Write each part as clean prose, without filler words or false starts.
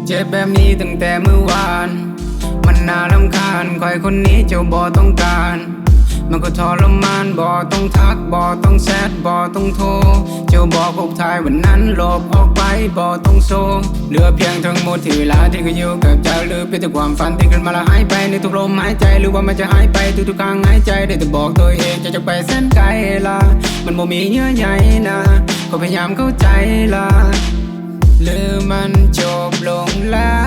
เจ็บแบบนี้ตั้งแต่เมื่อวานมันน่ารำคาญคอยคนนี้เจ้าบ่ต้องการมันก็ทรมานบ่ต้องทักบ่ต้องแชทบ่ต้องโทรเจ้าบอกพบทายวันนั้นลบออกไปบ่ต้องโซเหลือเพียงทั้งหมดที่เหลือที่ก็อยู่กับเจ้าหรือเป็นแต่ความฝันที่ขึ้นมาแล้วหายไปในทุกลมหายใจหรือว่ามันจะหายไปทุกๆครั้งหายใจได้แต่บอกตัวเองจะไปแสนไกลละมันบ่มีเยื่อใยนะก็พยายามเข้าใจละหรือมันจบลงแล้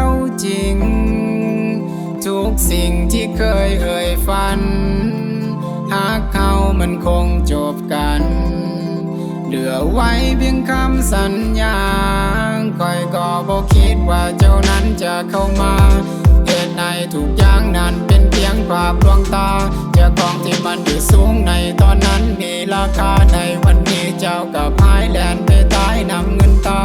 วจริงทุกสิ่งที่เคยเอ่ยฝันหากเขามันคงจบกันเหลือไว้เพียงคำสัญญาคอยก็บอกคิดว่าเจ้านั้นจะเข้ามาเหตุในทุกอย่างนั้นเป็นเพียงภาพลวงตาเจ้าของที่มันอยู่สูงในตอนนั้นมีราคาในวันนี้เจ้ากับหายแลนไปตายนำเงินตา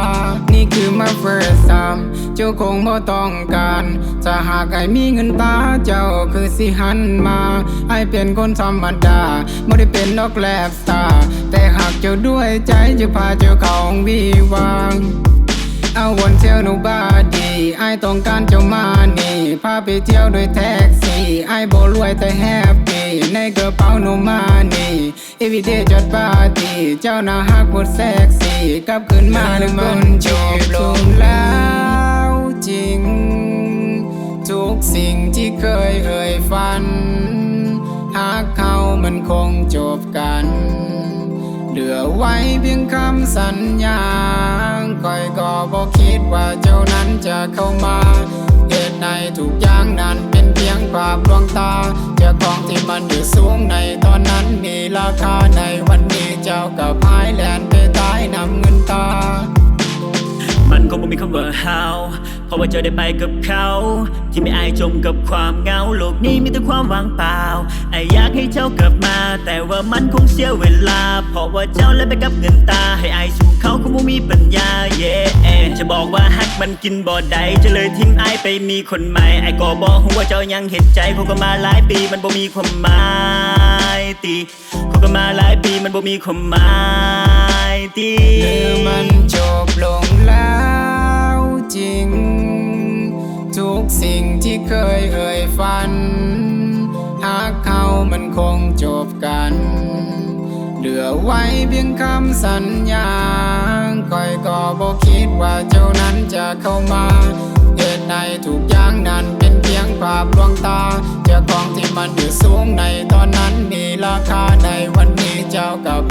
นี่คือ my first time เจ้าคงบ่ต้องการถ้าหากไอ้มีเงินตาเจ้าคือสิหันมาไอ้เป็นคนธรรมดาไม่ได้เป็นนกแลบสตาร์แต่หากเจ้าด้วยใจจะพาเจ้าเข้าวิวาง I won't tell nobody ไอ้ต้องการเจ้ามานี่พาไปเที่ยวด้วยแท็กซี่ไอ้บ่รวยแต่แฮปปี้ในกระเป๋าโนมานี่ everyday จัดปาร์ตี้เจ้าน่าฮักโคตรเซ็กซี่กลับคืนมาหนึ่งมันจบลงแล้วจริงทุกสิ่งที่เคยเอ่ยฝันหากเขามันคงจบกันเหลือไว้เพียงคำสัญญาคอยก็บอกคิดว่าเจ้านั้นจะเข้ามาเหตุในทุกอย่างนั้นเป็นเพียงภาพลวงตาเจ้าของที่มันอยู่สูงในตอนนั้นมีราคาในวันนี้เจ้ากับหายแลนไปตายนำเงินตามันคงไม่มีคำว่า how เพราะว่าเจ้าได้ไปกับเขาที่ไม่อายจมกับความเหงาโลกนี้มีแต่ความว่างเปล่าไออยากให้เจ้ากลับมาแต่ว่ามันคงเสียเวลาเพราะว่าเจ้าเลยไปกับเงินตาให้อายสู่เขาคงไม่มีปัญญาจะบอกว่าฮักมันกินบ่ได้จะเลยทิ้งอายไปมีคนใหม่ไอก็บอกว่าเจ้ายังเห็นใจเขาก็มาหลายปีมันบ่มีความหมายตีเขาก็มาหลายปีมันบ่มีความหมายตีหรือมันจบลงแล้วจริงทุกสิ่งที่เคยเอ่ยฝันหากเขามันคงจบกันเหลือไว้เพียงคำสัญญาคอยก็บอกคิดว่าเจ้านั้นจะเข้ามาเหตุในทุกอย่างนั้นเป็นเพียงภาพลวงตาเจ้าของที่มันอยู่สูงในตอนนั้นมีราคาในวันนี้เจ้ากับ